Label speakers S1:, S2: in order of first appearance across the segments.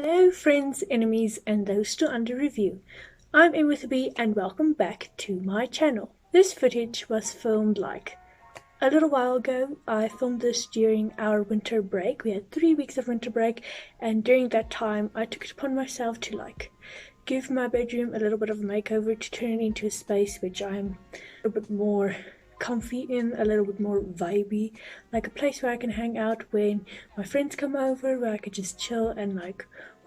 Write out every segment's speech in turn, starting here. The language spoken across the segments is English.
S1: Hello friends, enemies and those still under review. I'm 𝐸𝐿 and welcome back to my channel. This footage was filmed like a little while ago. I filmed this during our winter break. We had 3 weeks of winter break, and during that time I took it upon myself to give my bedroom a little bit of a makeover, to turn it into a space which I'm a little bit more comfy in, a little bit more vibey, like a place where I can hang out when my friends come over, where I could just chill and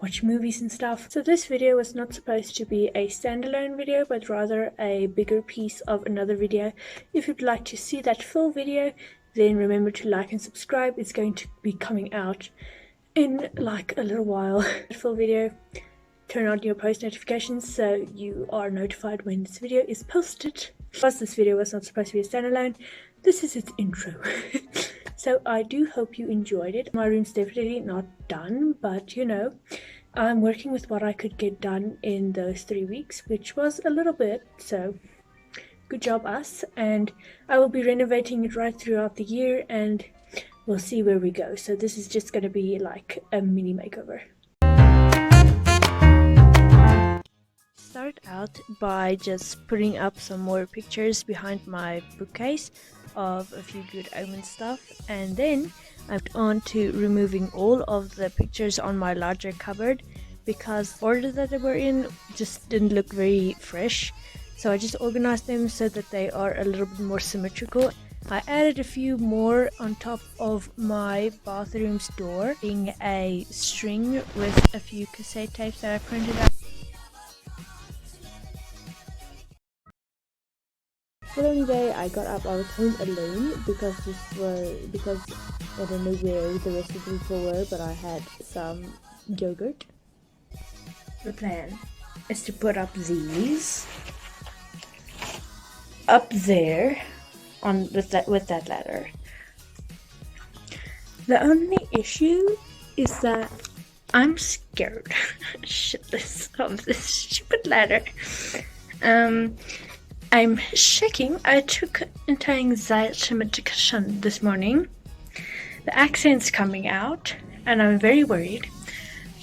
S1: watch movies and stuff. So this video was not supposed to be a standalone video, but rather a bigger piece of another video. If you'd like to see that full video, then remember to like and subscribe. It's going to be coming out in a little while. Full video. Turn on your post notifications so you are notified when this video is posted. Because this video was not supposed to be a standalone, this is its intro. So I do hope you enjoyed it. My room's definitely not done, but you know, I'm working with what I could get done in those 3 weeks, which was a little bit, so good job us. And I will be renovating it right throughout the year and we'll see where we go. So this is just going to be like a mini makeover. Start out by just putting up some more pictures behind my bookcase of a few good omen stuff, and then I went on to removing all of the pictures on my larger cupboard because the order that they were in just didn't look very fresh, so I just organized them so that they are a little bit more symmetrical. I added a few more on top of my bathroom's door, being a string with a few cassette tapes that I printed out. The following day I got up, I was home alone because I don't know where the rest of the people were, but I had some yogurt. The plan is to put up these up there with that ladder. The only issue is that I'm scared shitless of this stupid ladder. I'm shaking. I took 𝐀𝐯𝐚𝐥𝐬𝐢𝐴 this morning. The accent's coming out and I'm very worried.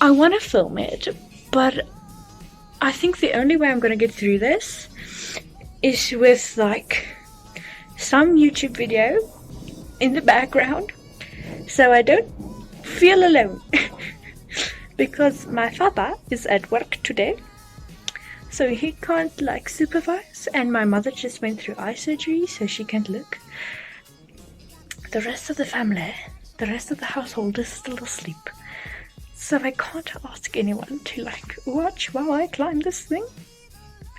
S1: I want to film it, but I think the only way I'm going to get through this is with some YouTube video in the background so I don't feel alone. Because my father is at work today, so he can't supervise, and my mother just went through eye surgery, so she can't look. The rest of the family, the rest of the household is still asleep, so I can't ask anyone to watch while I climb this thing,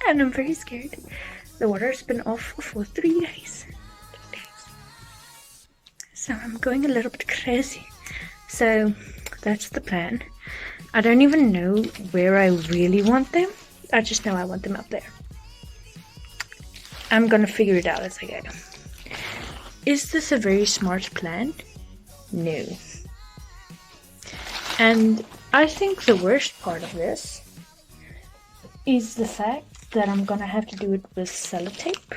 S1: and I'm very scared. The water's been off for 3 days. So I'm going a little bit crazy. So that's the plan. I don't even know where I really want them. I just know I want them up there. I'm gonna figure it out as I go. Is this a very smart plan? No. And I think the worst part of this is the fact that I'm gonna have to do it with sellotape.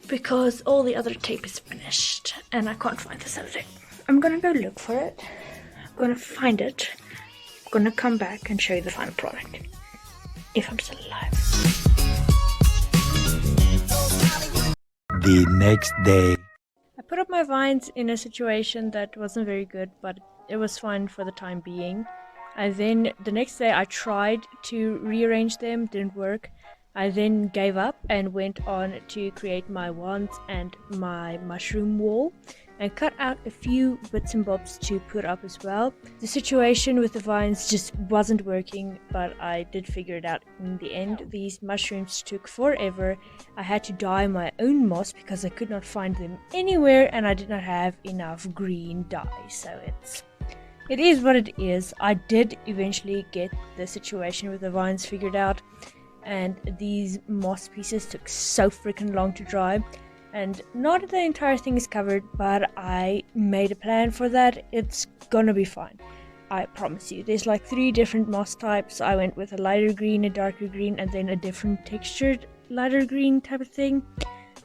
S1: Because all the other tape is finished and I can't find the sellotape. I'm gonna go look for it. I'm gonna find it. Gonna come back and show you the final product if I'm still alive.
S2: The next day.
S1: I put up my vines in a situation that wasn't very good, but it was fine for the time being. And then the next day I tried to rearrange them, didn't work. I then gave up and went on to create my wands and my mushroom wall, and cut out a few bits and bobs to put up as well. The situation with the vines just wasn't working, but I did figure it out in the end. These mushrooms took forever. I had to dye my own moss because I could not find them anywhere, and I did not have enough green dye, so it is what it is. I did eventually get the situation with the vines figured out, and these moss pieces took so freaking long to dry. And not the entire thing is covered, but I made a plan for that. It's gonna be fine, I promise you. There's 3 different moss types. I went with a lighter green, a darker green, and then a different textured lighter green type of thing.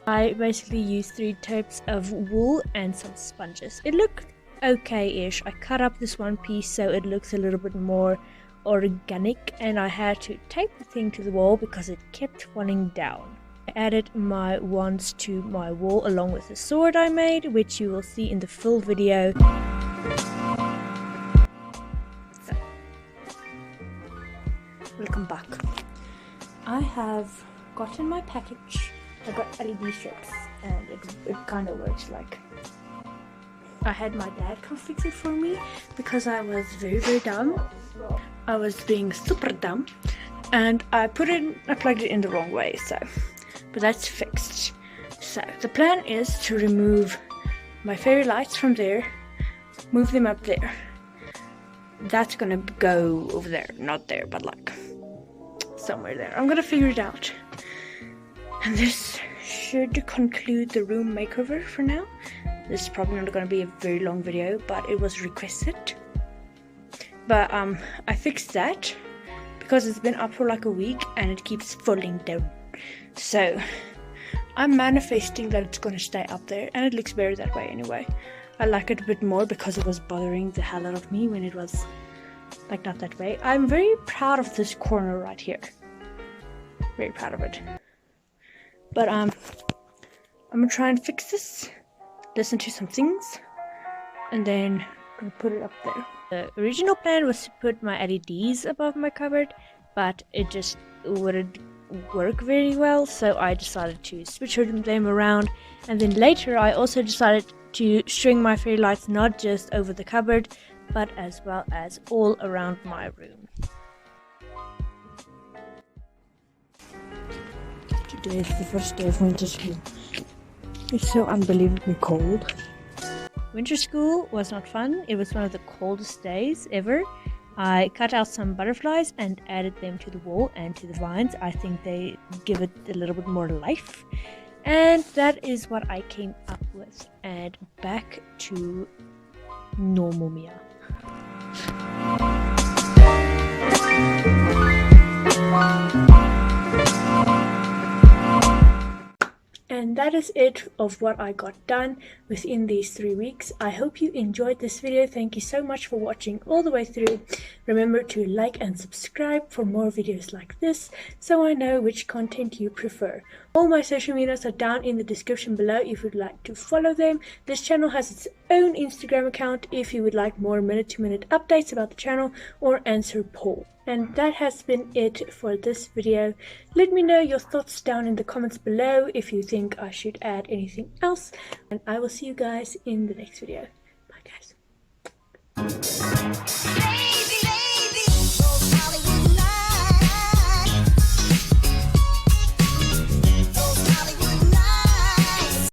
S1: I basically used 3 types of wool and some sponges. It looked okay-ish. I cut up this one piece so it looks a little bit more organic, and I had to tape the thing to the wall because it kept falling down. I added my wands to my wall along with the sword I made, which you will see in the full video. So, welcome back. I have gotten my package. I got LED strips and it kind of works like. I had my dad come fix it for me because I was very dumb. I was being super dumb and I plugged it in the wrong way, so, but that's fixed. So the plan is to remove my fairy lights from there, move them up there. That's gonna go over there, not there, but like somewhere there. I'm gonna figure it out. And this should conclude the room makeover for now. This is probably not going to be a very long video, but it was requested. But I fixed that because it's been up for like a week and it keeps falling down. So I'm manifesting that it's going to stay up there, and it looks better that way anyway. I like it a bit more because it was bothering the hell out of me when it was like not that way. I'm very proud of this corner right here. Very proud of it. But I'm gonna try and fix this, listen to some things, and then I'm gonna put it up there. The original plan was to put my LEDs above my cupboard, but it just wouldn't work very well, so I decided to switch them around. And then later I also decided to string my fairy lights not just over the cupboard, but as well as all around my room. Today is the first day of winter school. It's so unbelievably cold. Winter school was not fun. It was one of the coldest days ever. I cut out some butterflies and added them to the wall and to the vines. I think they give it a little bit more life. And that is what I came up with. And back to normal Mia. And that is it of what I got done within these 3 weeks. I hope you enjoyed this video. Thank you so much for watching all the way through. Remember to like and subscribe for more videos like this, so I know which content you prefer. All my social medias are down in the description below if you'd like to follow them. This channel has its own Instagram account if you would like more minute-to-minute updates about the channel or answer polls. And that has been it for this video. Let me know your thoughts down in the comments below if you think I should add anything else. And I will see you guys in the next video.